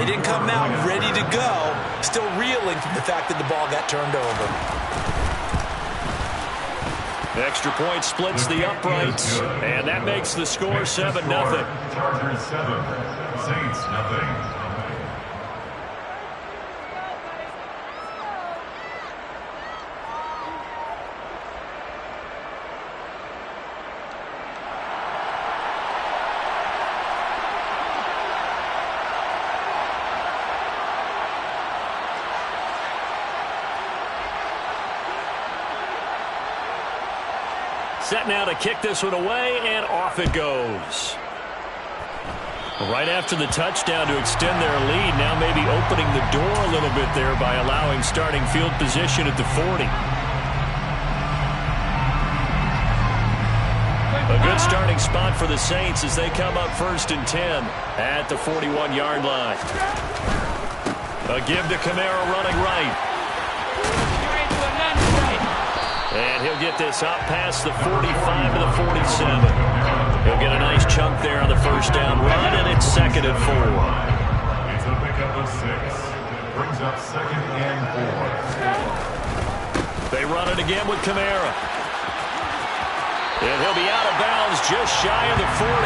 didn't come out ready to go, still reeling from the fact that the ball got turned over. Extra point splits the uprights, and that makes the score 7-0. Chargers 7, Saints nothing. Set now to kick this one away, and off it goes. Right after the touchdown to extend their lead, now maybe opening the door a little bit there by allowing starting field position at the 40. A good starting spot for the Saints as they come up 1st and 10 at the 41-yard line. A give to Kamara running right. And he'll get this up past the 45 to the 47. He'll get a nice chunk there on the first down run, and it's 2nd and 4. It's a pickup of 6. Brings up 2nd and 4. They run it again with Kamara. And he'll be out of bounds just shy of the 40.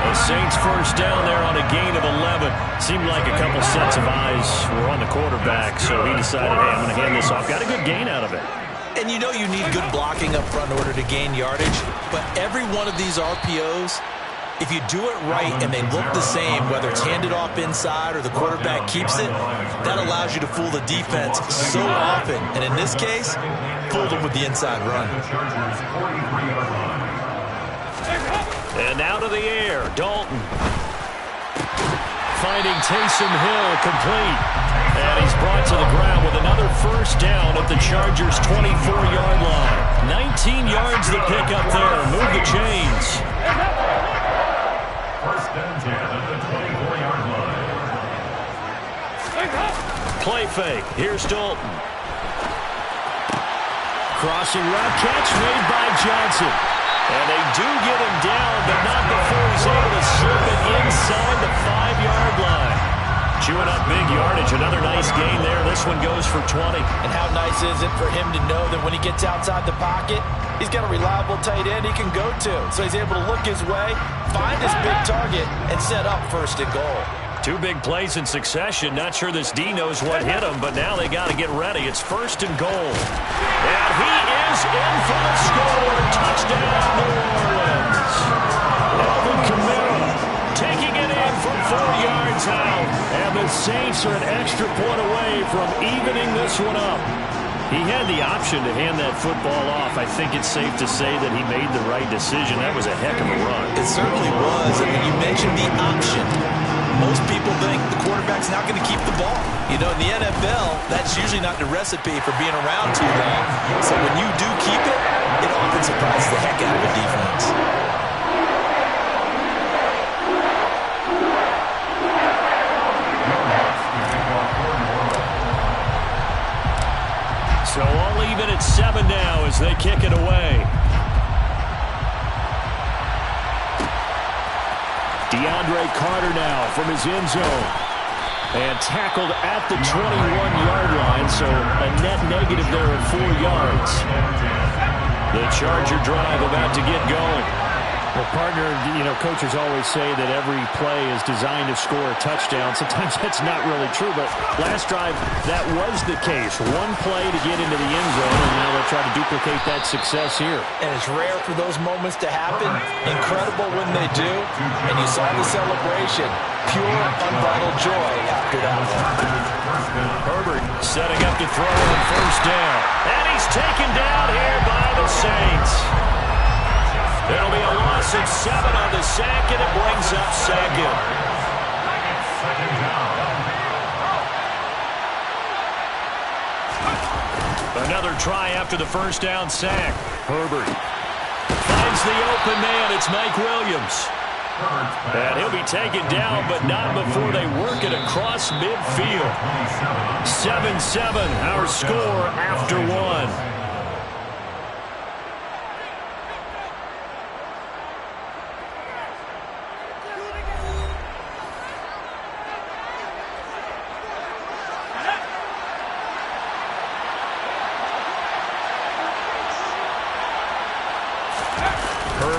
A Saints first down there on a gain of 11. Seemed like a couple sets of eyes were on the quarterback, so he decided, hey, I'm going to hand this off. Got a good gain out of it. And you know you need good blocking up front in order to gain yardage, but every one of these RPOs, if you do it right and they look the same, whether it's handed off inside or the quarterback keeps it, that allows you to fool the defense so often. And in this case, fooled them with the inside run. And now to the air, Dalton. Finding Taysom Hill complete. And he's brought to the ground with another first down at the Chargers' 24-yard line. 19 yards to pick up there. Move the chains. First and 10 at the 24-yard line. Play fake. Here's Dalton. Crossing route catch made by Johnson. And they do get him down, but not before he's able to slip it inside the 5-yard line. Chewing up big yardage. Another nice gain there. This one goes for 20. And how nice is it for him to know that when he gets outside the pocket, he's got a reliable tight end he can go to. So he's able to look his way, find his big target, and set up 1st and goal. 2 big plays in succession. Not sure this D knows what hit him, but now they got to get ready. It's 1st and goal. And he is in for the score. Touchdown, New Orleans. Alvin Kamara taking it in from 4 yards out. And the Saints are an extra point away from evening this one up. He had the option to hand that football off. I think it's safe to say that he made the right decision. That was a heck of a run. It certainly was. And when you mentioned the option, most people think the quarterback's not going to keep the ball. You know, in the NFL, that's usually not the recipe for being around too long. So when you do keep it, it often surprises the heck out of a defense. So all even at 7 now as they kick it away. DeAndre Carter now from his end zone. And tackled at the 21-yard line, so a net negative there of 4 yards. The Charger drive about to get going. Well, partner, you know, coaches always say that every play is designed to score a touchdown. Sometimes that's not really true, but last drive, that was the case. One play to get into the end zone, and now they'll try to duplicate that success here. And it's rare for those moments to happen. Incredible when they do. And you saw the celebration. Pure, unbridled joy after that one. Herbert setting up to throw on 1st down. And he's taken down here by the Saints. It'll be a loss of 7 on the sack, and it brings up 2nd. Another try after the first down sack. Herbert finds the open man. It's Mike Williams. And he'll be taken down, but not before they work it across midfield. 7-7, our score after 1.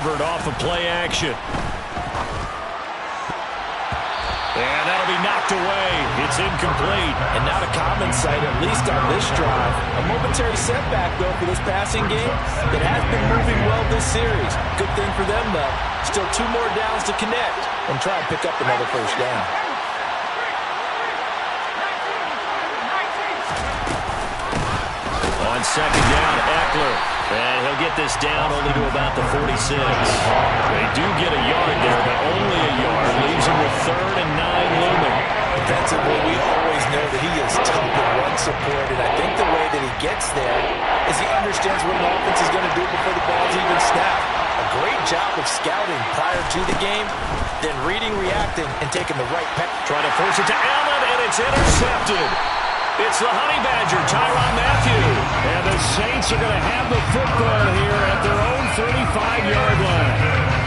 Herbert off of play action. And that'll be knocked away. It's incomplete. And not a common sight, at least on this drive. A momentary setback, though, for this passing game that has been moving well this series. Good thing for them, though. Still 2 more downs to connect and try and pick up another first down. On second down, Eckler. And he'll get this down only to about the 46. They do get a yard there, but only a yard. Leaves him with 3rd and 9 looming. Defensively, we always know that he is tough in run support, and I think the way that he gets there is he understands what an offense is going to do before the ball's even snapped. A great job of scouting prior to the game, then reading, reacting, and taking the right pass. Trying to force it to Allen, and it's intercepted. It's the Honey Badger, Tyrann Mathieu. And the Saints are going to have the football here at their own 35-yard line.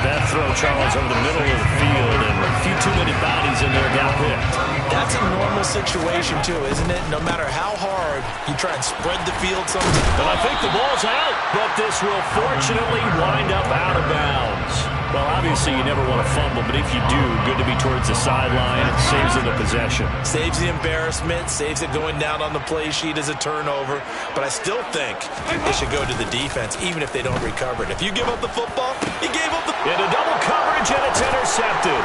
That throw, Charles, over the middle of the field, and a few too many bodies in there got picked. That's a normal situation, too, isn't it? No matter how hard you try and spread the field sometimes. But I think the ball's out, but this will fortunately wind up out of bounds. Well, obviously, you never want to fumble, but if you do, good to be towards the sideline. It saves them the possession. Saves the embarrassment, saves it going down on the play sheet as a turnover. But I still think it should go to the defense, even if they don't recover it. If you give up the football, you gave up the... Into double coverage, and it's intercepted.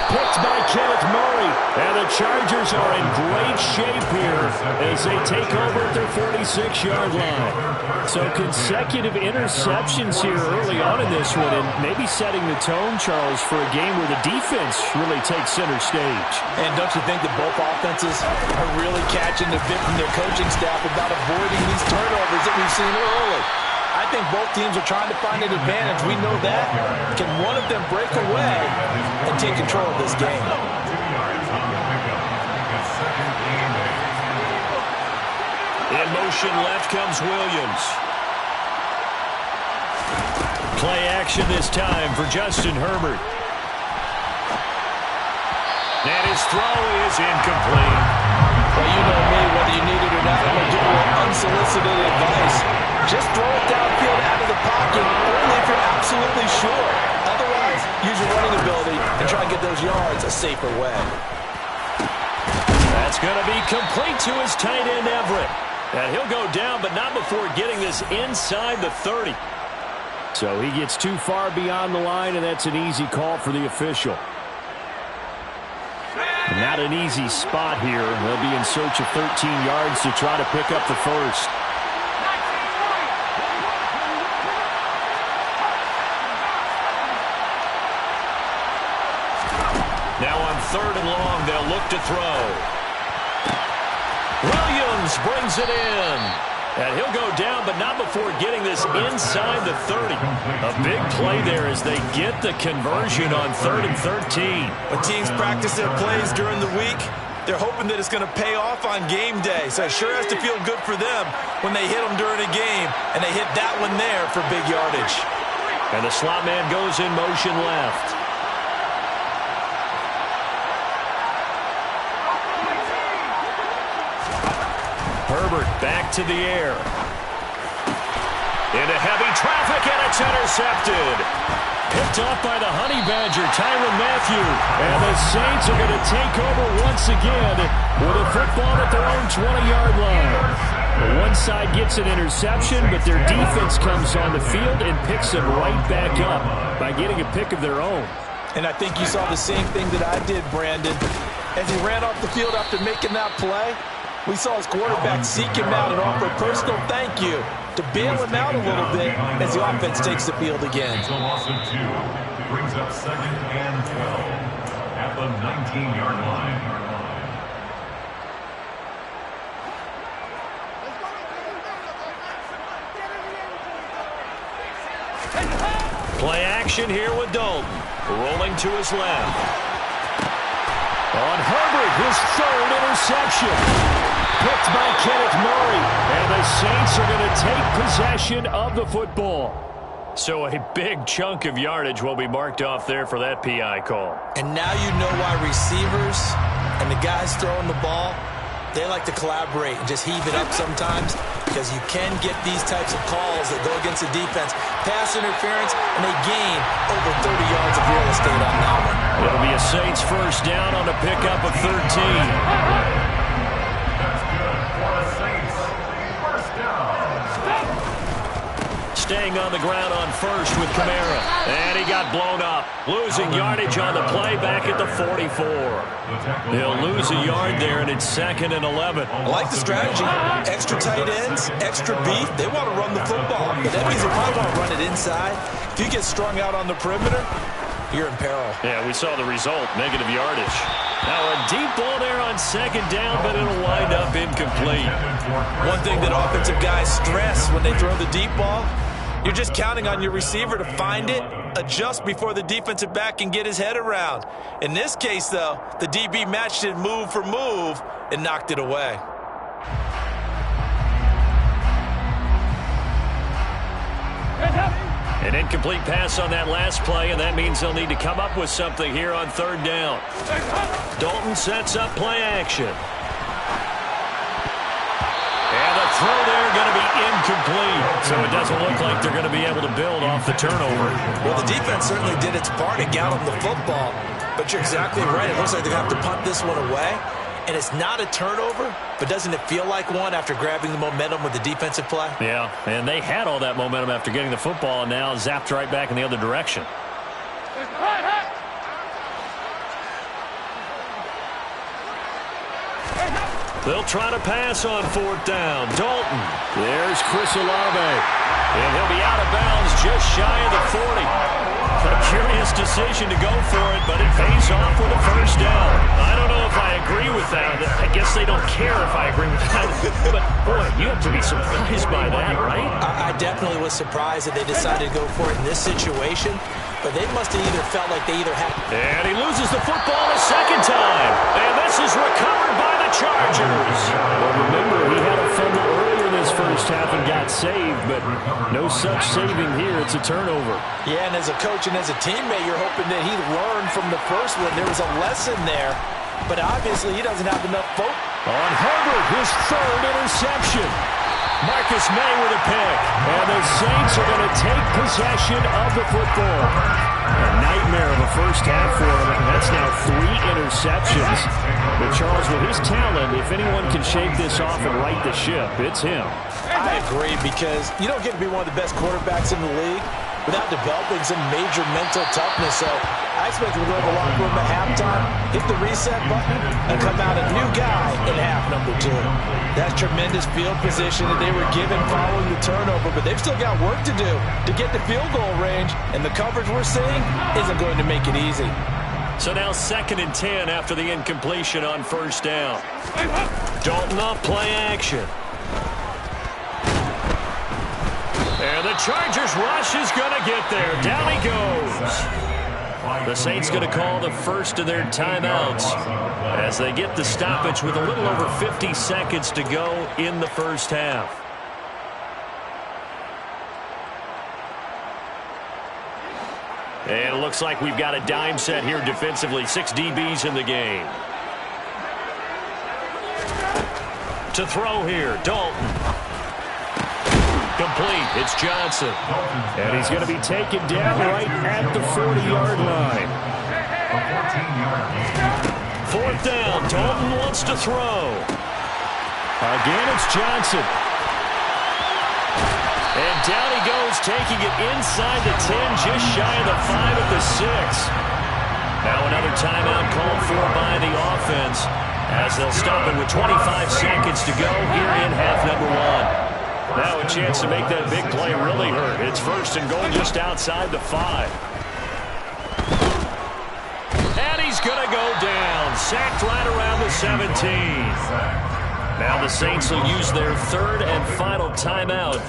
Picked by Kenneth Murray. And the Chargers are in great shape here as they take over at their 46-yard line. So consecutive interceptions here early on in this one, and maybe setting the tone, Charles, for a game where the defense really takes center stage. And don't you think that both offenses are really catching the bit from their coaching staff about avoiding these turnovers that we've seen early? I think both teams are trying to find an advantage. We know that. Can one of them break away and take control of this game? In motion left comes Williams. Play action this time for Justin Herbert. And his throw is incomplete. Well, you know me, whether you need it or not, I'm going to give you unsolicited advice. Just throw it downfield out of the pocket, only if you're absolutely sure. Otherwise, use your running ability and try and get those yards a safer way. That's going to be complete to his tight end, Everett. And he'll go down, but not before getting this inside the 30. So he gets too far beyond the line, and that's an easy call for the official. Not an easy spot here. They'll be in search of 13 yards to try to pick up the first. Now on 3rd and long, they'll look to throw. Williams brings it in. And he'll go down, but not before getting this inside the 30. A big play there as they get the conversion on 3rd and 13. When teams practice their plays during the week, they're hoping that it's going to pay off on game day. So it sure has to feel good for them when they hit them during a game, and they hit that one there for big yardage. And the slot man goes in motion left. Herbert back to the air. Into heavy traffic, and it's intercepted. Picked off by the Honey Badger, Tyrann Mathieu. And the Saints are going to take over once again with a football at their own 20-yard line. One side gets an interception, but their defense comes on the field and picks them right back up by getting a pick of their own. And I think you saw the same thing that I did, Brandon. As he ran off the field after making that play, we saw his quarterback seek him out and offer a personal thank you to bail him out a little bit as the offense takes the field again. It's a loss of 2. Brings up 2nd and 12 at the 19-yard line. Play action here with Dalton. Rolling to his left. On Herbert, his 3rd interception. Picked by Kenneth Murray. And the Saints are going to take possession of the football. So a big chunk of yardage will be marked off there for that PI call. And now you know why receivers and the guys throwing the ball, They like to collaborate and just heave it up sometimes because you can get these types of calls that go against the defense. Pass interference, and they gain over 30 yards of real estate on that one. It'll be a Saints first down on a pickup of 13. That's good for the Saints. First down. Staying on the ground on first with Kamara. And he got blown up. Losing yardage on the play back at the 44. He'll lose a yard there, and it's 2nd and 11. I like the strategy. Extra tight ends, extra beef. They want to run the football. But that means they probably want to run it inside. If you get strung out on the perimeter, you're in peril. Yeah, we saw the result, negative yardage. Now a deep ball there on 2nd down, but it'll wind up incomplete. One thing that offensive guys stress when they throw the deep ball, you're just counting on your receiver to find it, adjust before the defensive back can get his head around. In this case, though, the DB matched it move for move and knocked it away. An incomplete pass on that last play, and that means they'll need to come up with something here on 3rd down. Dalton sets up play action. And the throw there going to be incomplete. So it doesn't look like they're going to be able to build off the turnover. Well, the defense certainly did its part to gallop the football. But you're exactly right. It looks like they're going to have to punt this one away. And it's not a turnover, but doesn't it feel like one after grabbing the momentum with the defensive play? Yeah, and they had all that momentum after getting the football and now zapped right back in the other direction. They'll try to pass on 4th down. Dalton. There's Chris Olave. And he'll be out of bounds just shy of the 40. A curious decision to go for it, but it pays off with a first down. I don't know if I agree with that. I guess they don't care if I agree with that. But, boy, you have to be surprised by that, right? I definitely was surprised that they decided to go for it in this situation. But they must have either felt like they either had... And he loses the football a 2nd time. And this is recovered by the Chargers. Well, remember, he had a fumble earlier this first half and got saved, but no such saving here. It's a turnover. Yeah, and as a coach and as a teammate, you're hoping that he learned from the first one. There was a lesson there, but obviously he doesn't have enough focus. On Herbert, his 3rd interception. Marcus May with a pick. And the Saints are going to take possession of the football. A nightmare of a first half for him, and that's now 3 interceptions. But Charles, with his talent, if anyone can shake this off and right the ship, it's him. I agree, because you don't get to be one of the best quarterbacks in the league without developing some major mental toughness. So I expect him to go to the locker room at halftime, hit the reset button, and come out a new guy in half number 2. That's tremendous field position that they were given following the turnover, but they've still got work to do to get the field goal range, and the coverage we're seeing isn't going to make it easy. So now 2nd and 10 after the incompletion on 1st down. Dalton off play action. And the Chargers rush is going to get there. Down he goes. The Saints going to call the first of their timeouts as they get the stoppage with a little over 50 seconds to go in the first half. And it looks like we've got a dime set here defensively. 6 DBs in the game. To throw here, Dalton. Complete. It's Johnson. And he's going to be taken down right at the 40-yard line. 4th down. Dalton wants to throw. Again, it's Johnson. And down he goes, taking it inside the 10, just shy of the 5 at the 6. Now another timeout called for by the offense as they'll stop it with 25 seconds to go here in half number 1. Now a chance to make that big play really hurt. It's 1st and goal just outside the 5. And he's going to go down. Sacked right around the 17. Now the Saints will use their 3rd and final timeout.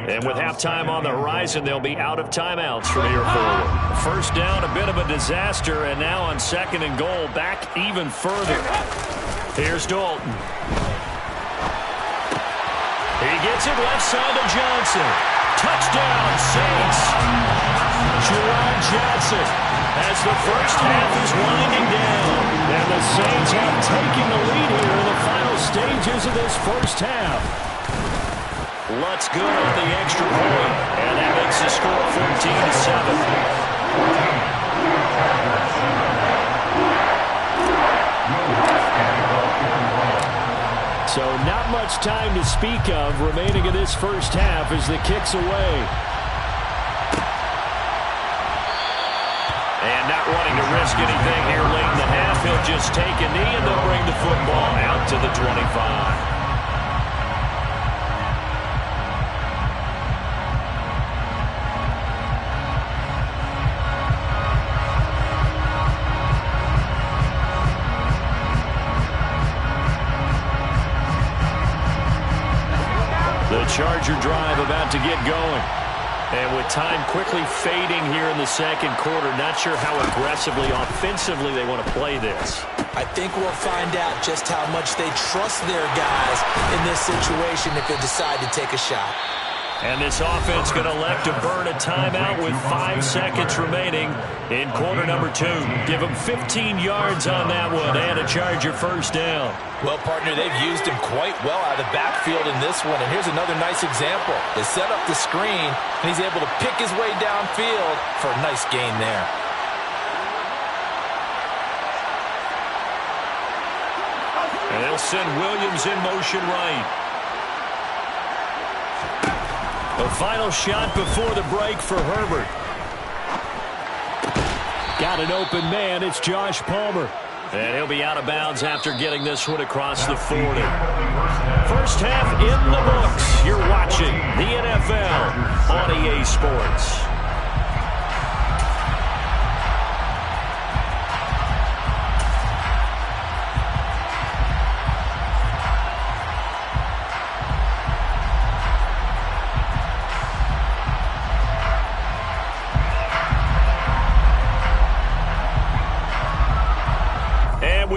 And with halftime on the horizon, they'll be out of timeouts from here forward. 1st down, a bit of a disaster, and now on 2nd and goal, back even further. Here's Dalton. He gets it left side to Johnson. Touchdown, Saints. Juwan Johnson as the first half is winding down. And the Saints have taken the lead here in the final stages stages of this first half. Lutz good on the extra point, and that makes the score 14-7. So not much time to speak of remaining in this first half as the kick's away. And not wanting to risk anything here late in the half, he'll just take a knee and they'll bring the football out to the 25. Charger drive about to get going. And with time quickly fading here in the second quarter, not sure how aggressively, offensively they want to play this. I think we'll find out just how much they trust their guys in this situation if they decide to take a shot. And this offense going to elect to burn a timeout with 5 seconds remaining in quarter number 2. Give them 15 yards on that one and a Charger first down. Well, partner, they've used him quite well out of the backfield in this one. And here's another nice example. They set up the screen, and he's able to pick his way downfield for a nice gain there. And they'll send Williams in motion right. A final shot before the break for Herbert. Got an open man. It's Josh Palmer. And he'll be out of bounds after getting this one across the 40. First half in the books. You're watching the NFL on EA Sports.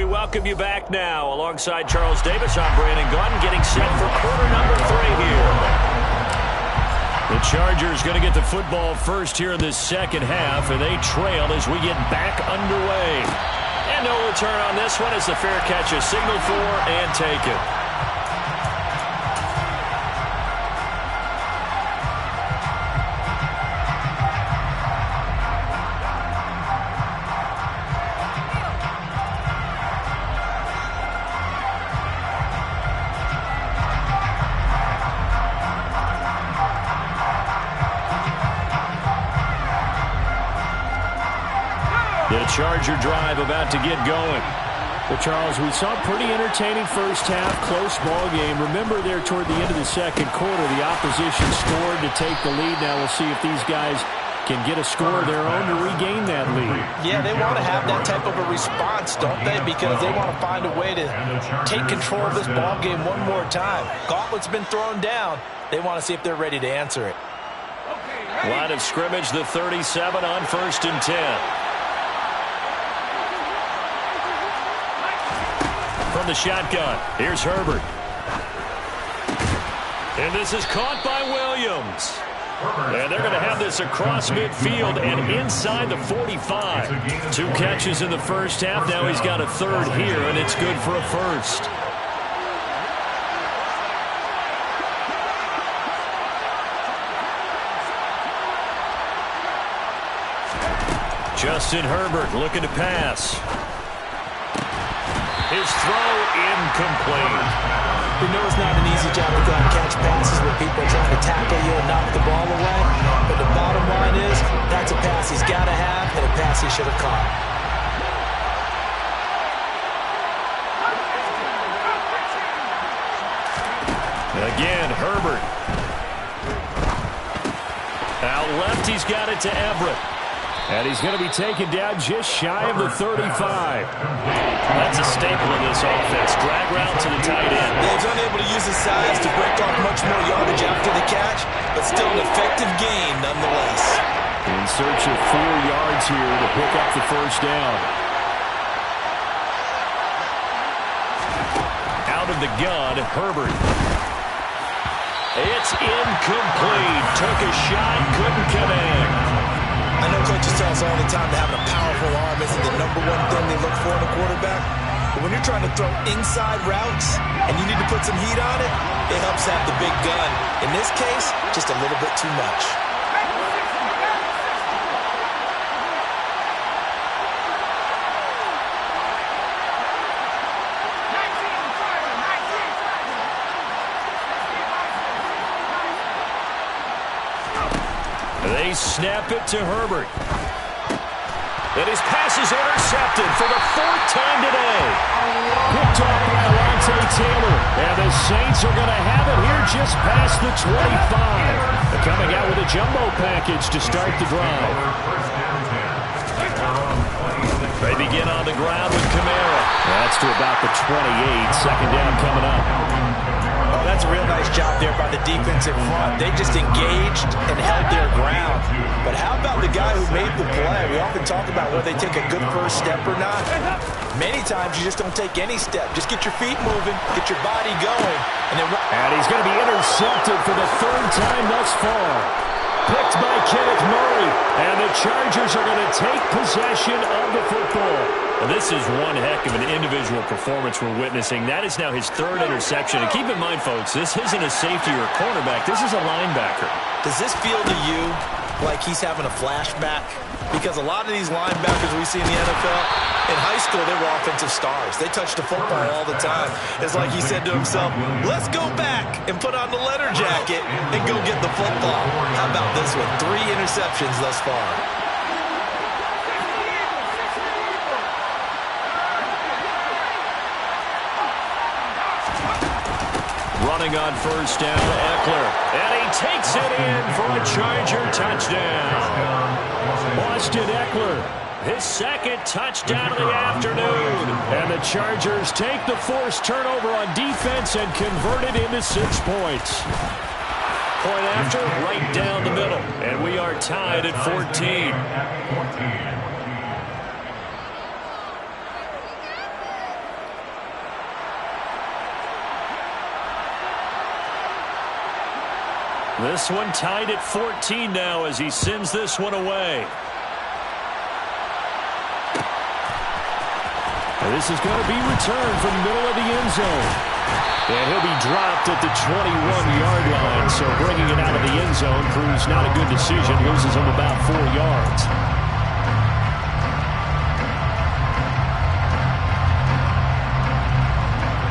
Welcome you back now. Alongside Charles Davis, I'm Brandon Gaudin, getting set for quarter number 3 here. The Chargers going to get the football first here in this second half, and they trail as we get back underway. And no return on this one as the fair catch is signaled for and taken. Charger drive about to get going. Well, Charles, we saw a pretty entertaining first half, close ball game. Remember there toward the end of the second quarter, the opposition scored to take the lead. Now we'll see if these guys can get a score of their own to regain that lead. Yeah, they want to have that type of a response, don't they? Because they want to find a way to take control of this ball game one more time. Gauntlet's been thrown down. They want to see if they're ready to answer it. Line of scrimmage, the 37 on 1st and 10. From the shotgun, here's Herbert. And this is caught by Williams. And they're going to have this across midfield and inside the 45. 2 catches in the first half. Now he's got a third here, and it's good for a first. Justin Herbert looking to pass. His throw incomplete. We know it's not an easy job to go out and catch passes when people are trying to tackle you and knock the ball away. But the bottom line is, that's a pass he's got to have and a pass he should have caught. Again, Herbert. Out left, he's got it to Everett. And he's going to be taken down just shy of the 35. That's a staple of this offense. Drag route to the tight end. He's unable to use his size to break off much more yardage after the catch, but still an effective gain nonetheless. In search of 4 yards here to pick up the first down. Out of the gun, Herbert. It's incomplete. Took a shot, couldn't connect. I know coaches tell us all the time that having a powerful arm isn't the #1 thing they look for in a quarterback. But when you're trying to throw inside routes and you need to put some heat on it, it helps have the big gun. In this case, just a little bit too much. They snap it to Herbert. And his pass is intercepted for the 4th time today. Picked off by Alontae Taylor. And the Saints are going to have it here just past the 25. They're coming out with a jumbo package to start the drive. They begin on the ground with Kamara. That's to about the 28. Second down coming up. Oh, that's a real nice job there by the defensive front. They just engaged and held their ground. But how about the guy who made the play? We often talk about whether they take a good first step or not. Many times you just don't take any step. Just get your feet moving, get your body going. And he's going to be intercepted for the 3rd time thus far. Picked by Kenneth Murray. And the Chargers are going to take possession of the football. Well, this is one heck of an individual performance we're witnessing. That is now his 3rd interception. And keep in mind, folks, this isn't a safety or a cornerback. This is a linebacker. Does this feel to you like he's having a flashback? Because a lot of these linebackers we see in the NFL, in high school, they were offensive stars. They touched the football all the time. It's like he said to himself, let's go back and put on the leather jacket and go get the football. How about this one? 3 interceptions thus far. Running on first down, Eckler. And he takes it in for a Charger touchdown. Austin Eckler. His 2nd touchdown of the afternoon. And the Chargers take the forced turnover on defense and convert it into 6 points. Point after, right down the middle. And we are tied at 14. This one tied at 14 now as he sends this one away. And this is going to be returned from the middle of the end zone. And he'll be dropped at the 21-yard line. So bringing it out of the end zone proves not a good decision. Loses him about 4 yards.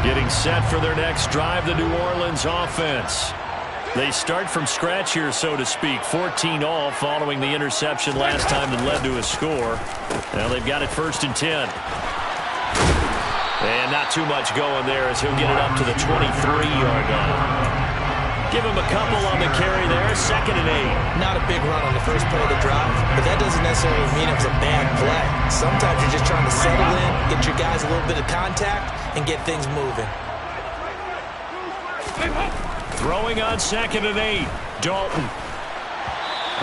Getting set for their next drive, the New Orleans offense. They start from scratch here, so to speak. 14 all following the interception last time that led to a score. Now they've got it 1st and 10. And not too much going there as he'll get it up to the 23-yard line. Give him a couple on the carry there. 2nd and 8. Not a big run on the first play of the drive, but that doesn't necessarily mean it was a bad play. Sometimes you're just trying to settle in, get your guys a little bit of contact, and get things moving. Throwing on 2nd and 8. Dalton.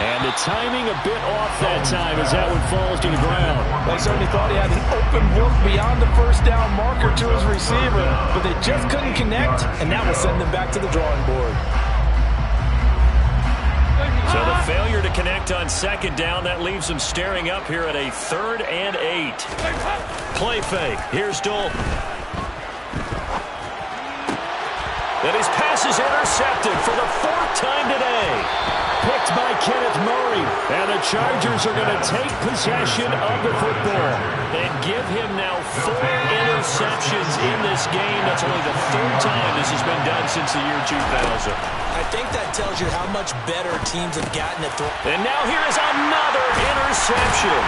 And the timing a bit off that time as that one falls to the ground. They certainly thought he had an open look beyond the first down marker to his receiver, but they just couldn't connect, and that will send them back to the drawing board. So the failure to connect on 2nd down, that leaves them staring up here at a 3rd and 8. Play fake. Here's Dalton. And his pass is intercepted for the 4th time today. Picked by Kenneth Murray. And the Chargers are going to take possession of the football. And give him now 4 interceptions in this game. That's only the 3rd time this has been done since the year 2000. I think that tells you how much better teams have gotten at throwing. And now here is another interception.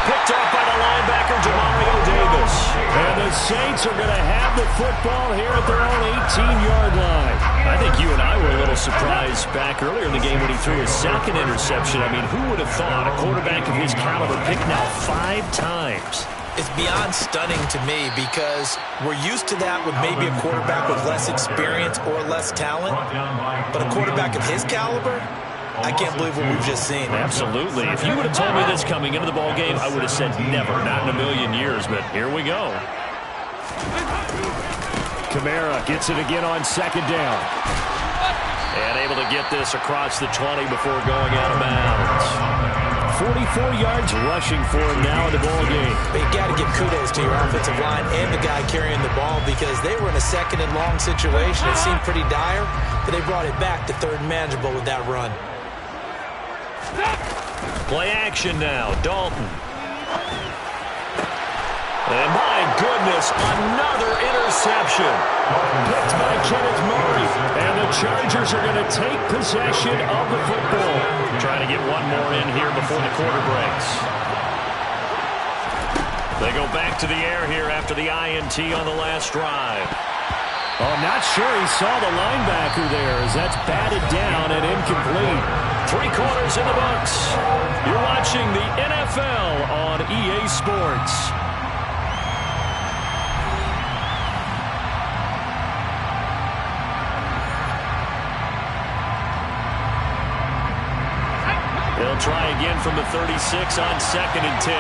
Picked off by the linebacker, Demario Davis. And the Saints are going to have the football here at their own 18-yard line. I think you and I were a little surprised back earlier in the game when he threw his 2nd interception. I mean, who would have thought a quarterback of his caliber picked now 5 times? It's beyond stunning to me because we're used to that with maybe a quarterback with less experience or less talent. But a quarterback of his caliber, I can't believe what we've just seen. Absolutely. If you would have told me this coming into the ball game, I would have said never, not in a million years. But here we go. Kamara gets it again on 2nd down. And able to get this across the 20 before going out of bounds. 44 yards rushing for him now in the ball game. But you got to give kudos to your offensive line and the guy carrying the ball because they were in a second and long situation. It seemed pretty dire, but they brought it back to third and manageable with that run. Play action now. Dalton. And my goodness, another interception. Picked by Kenneth Murray. And the Chargers are going to take possession of the football. Trying to get one more in here before the quarter breaks. They go back to the air here after the INT on the last drive. Oh, not sure he saw the linebacker there as that's batted down and incomplete. 3 quarters in the books. You're watching the NFL on EA Sports. They'll try again from the 36 on 2nd and 10.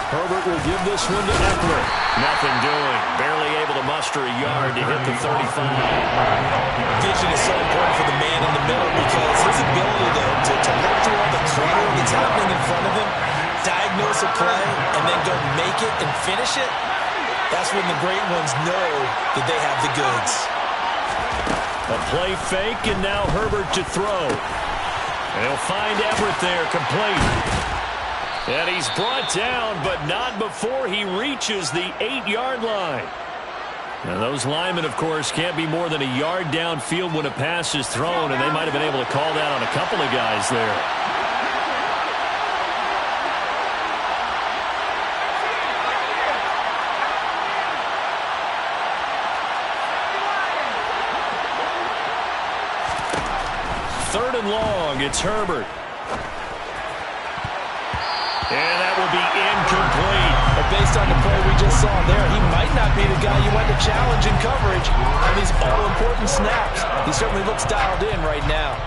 Herbert will give this one to Eckler. Nothing doing. Barely able to muster a yard to hit the 35. Vision is so important for the man in the middle because his ability to look through all the clutter that's happening in front of him, diagnose a play, and then go make it and finish it, that's when the great ones know that they have the goods. A play fake, and now Herbert to throw. And he'll find Everett there, complete. And he's brought down, but not before he reaches the 8-yard line. Now, those linemen, of course, can't be more than a yard downfield when a pass is thrown, and they might have been able to call that on a couple of guys there. Third and long, it's Herbert. And that will be incomplete. But based on the play we just saw there, he might not be the guy you want to challenge in coverage on these all-important snaps. He certainly looks dialed in right now.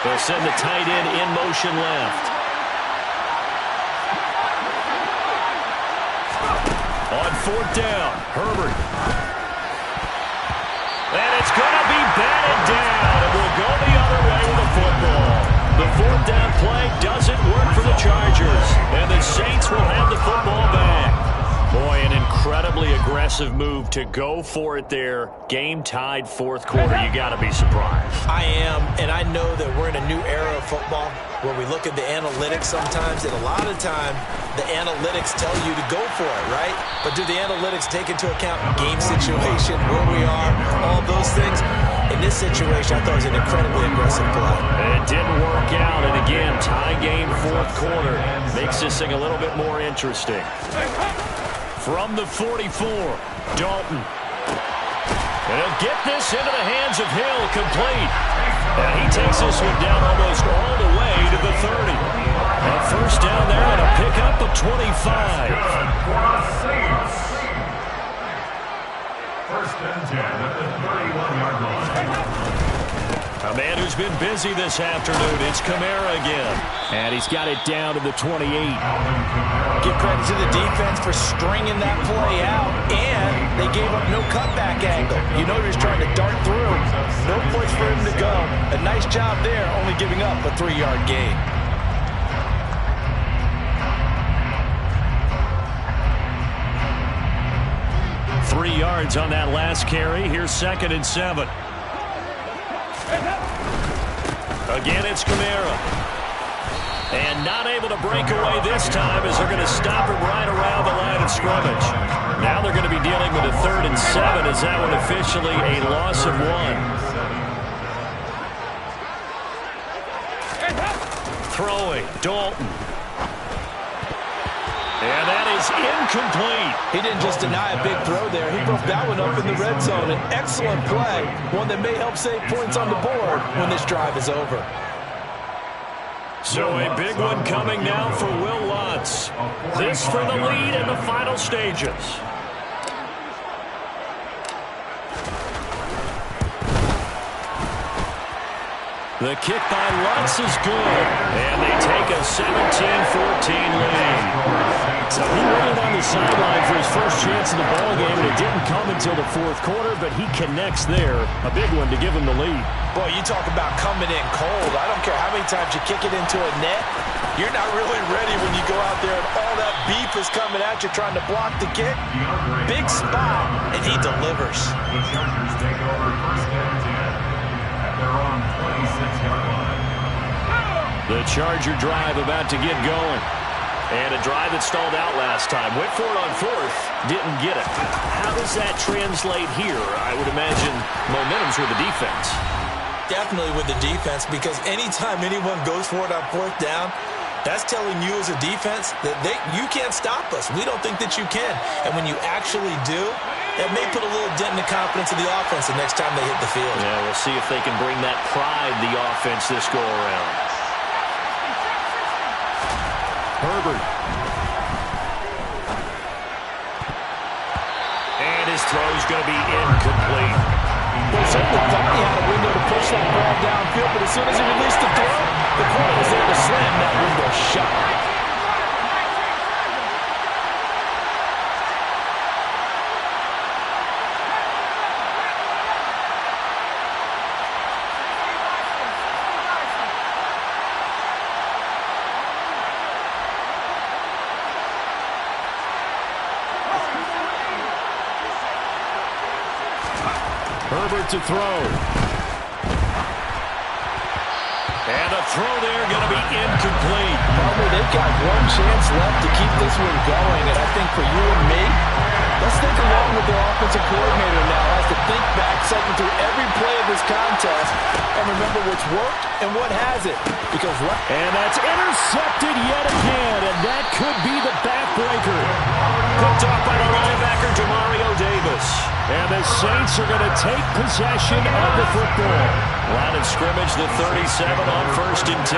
They'll send the tight end in motion left. On 4th down, Herbert. And it's going to be batted down. It will go the other way with the football. The 4th down play doesn't work for the Chargers. And the Saints will have the football back. Boy, an incredibly aggressive move to go for it there. Game tied 4th quarter. You got to be surprised. I am, and I know that we're in a new era of football where we look at the analytics sometimes, and a lot of time the analytics tell you to go for it, right? But do the analytics take into account game situation, where we are, all those things? In this situation, I thought it was an incredibly aggressive play. It didn't work out, and again, tie game 4th quarter. Makes this thing a little bit more interesting. From the 44, Dalton. And he'll get this into the hands of Hill, complete. And he takes this one down almost all the way to the 30. A first down there and a pickup of 25. First and 10 at the 31-yard line. A man who's been busy this afternoon. It's Kamara again. And he's got it down to the 28. Give credit to the defense for stringing that play out, and they gave up no cutback angle. You know he's trying to dart through. No place for him to go. A nice job there, only giving up a 3-yard gain. Three yards on that last carry. Here's 2nd and 7. Again, it's Kamara. And not able to break away this time as they're going to stop him right around the line of scrimmage. Now they're going to be dealing with a 3rd and 7 as that one officially a loss of 1. Throwing, Dalton. And that is incomplete. He didn't just deny a big throw there. He broke that one up in the red zone. An excellent play, one that may help save points on the board when this drive is over. So a big one coming now for Will Lutz. This for the lead in the final stages. The kick by Lutz is good, and they take a 17-14 lead. So he waited on the sideline for his first chance in the ballgame, and it didn't come until the fourth quarter, but he connects there. A big one to give him the lead. Boy, you talk about coming in cold. I don't care how many times you kick it into a net. You're not really ready when you go out there and all that beef is coming at you trying to block the kick. Big spot, and he delivers. The Chargers take over first and 10 at their own 26-yard line. The Charger drive about to get going. And a drive that stalled out last time. Went for it on fourth, didn't get it. How does that translate here? I would imagine momentum's with the defense. Definitely with the defense, because anytime anyone goes for it on fourth down, that's telling you as a defense that you can't stop us. We don't think that you can. And when you actually do, that may put a little dent in the confidence of the offense the next time they hit the field. Yeah, we'll see if they can bring that pride the offense this go around. Herbert. And his throw's going to be incomplete. Well, certainly thought he had a window to push that ball downfield, but as soon as he released the throw, the corner was there to slam that window shut. Herbert to throw. And a throw there going to be incomplete. Probably they've got one chance left to keep this one going, and I think for you and me, let's think along with their offensive coordinator now as to think back, cycle through every play of this contest, and remember what's worked and what hasn't. And that's intercepted yet again, and that could be the backbreaker. Picked off by the linebacker, Demario Davis. And the Saints are going to take possession of the football. Line of scrimmage, the 37 on first and 10.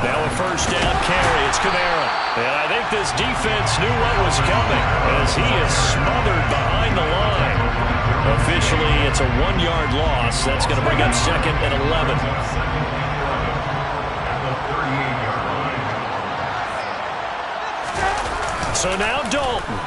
Now a first down carry. It's Kamara. And I think this defense knew what was coming as he is smothered behind the line. Officially, it's a 1-yard loss. That's going to bring up second and 11. So now Dalton.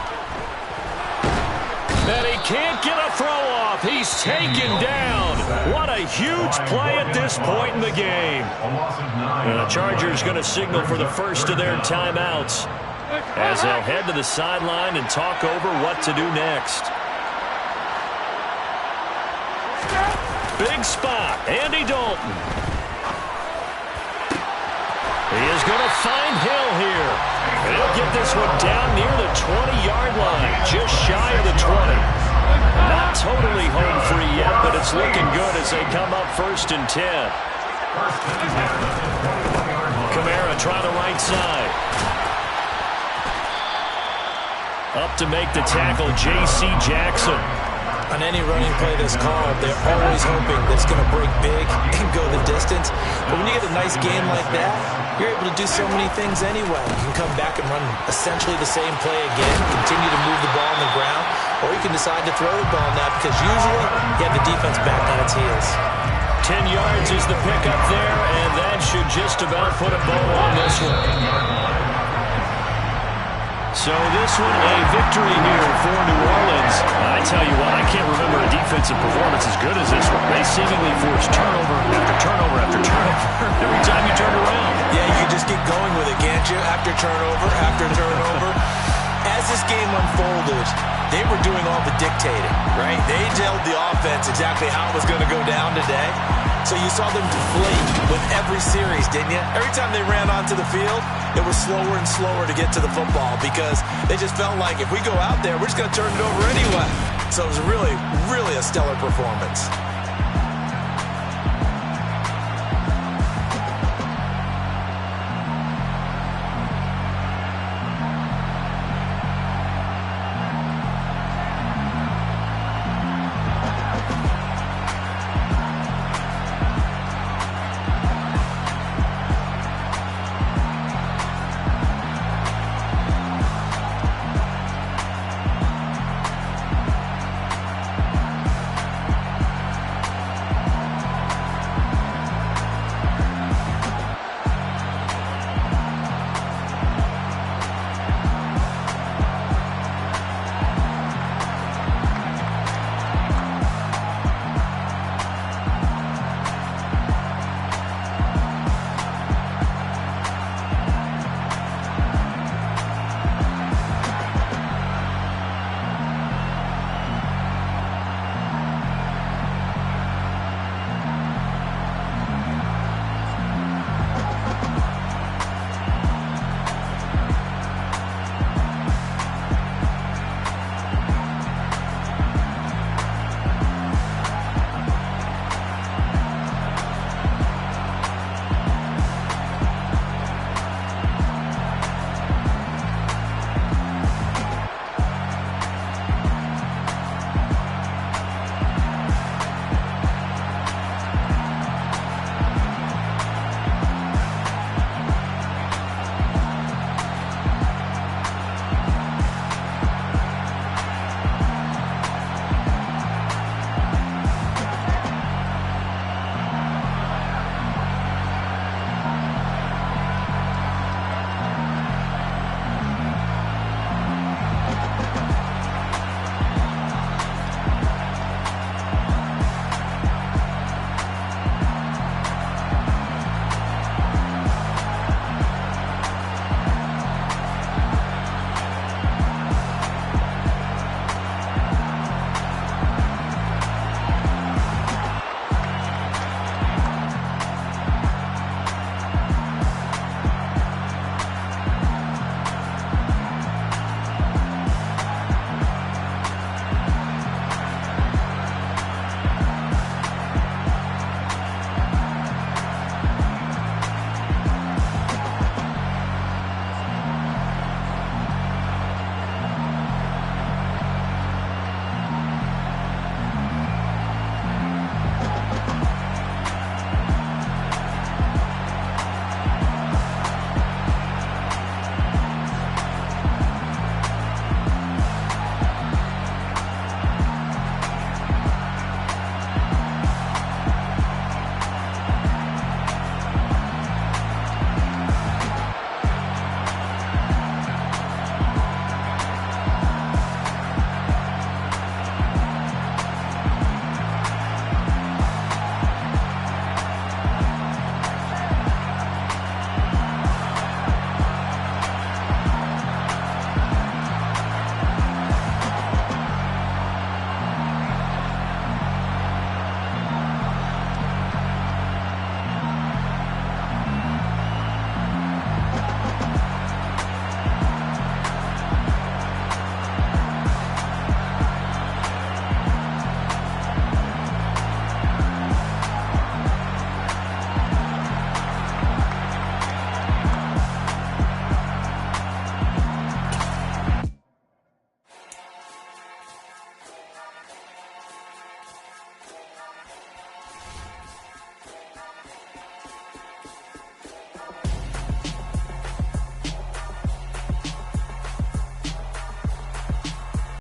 And he can't get a throw off. He's taken down. What a huge play at this point in the game. And the Chargers going to signal for the first of their timeouts as they'll head to the sideline and talk over what to do next. Big spot, Andy Dalton. He is going to find Hill here. And he'll get this one down near the 20-yard line, just shy of the 20. Not totally home free yet, but it's looking good as they come up first and 10. Kamara try the right side. Up to make the tackle, J.C. Jackson. On any running play that's called, they're always hoping that it's going to break big and go the distance. But when you get a nice game like that, you're able to do so many things anyway. You can come back and run essentially the same play again, continue to move the ball on the ground, or you can decide to throw the ball now because usually you have the defense back on its heels. 10 yards is the pickup there, and that should just about put a bow on this one. So this one, a victory here for New Orleans. I tell you what, I can't remember a defensive performance as good as this one. They seemingly forced turnover after turnover after turnover every time you turn around. Yeah, you can just keep going with it, can't you? After turnover, after turnover. As this game unfolded, they were doing all the dictating, right? They told the offense exactly how it was going to go down today. So you saw them deflate with every series, didn't you? Every time they ran onto the field, it was slower and slower to get to the football because they just felt like if we go out there, we're just going to turn it over anyway. So it was really, really a stellar performance.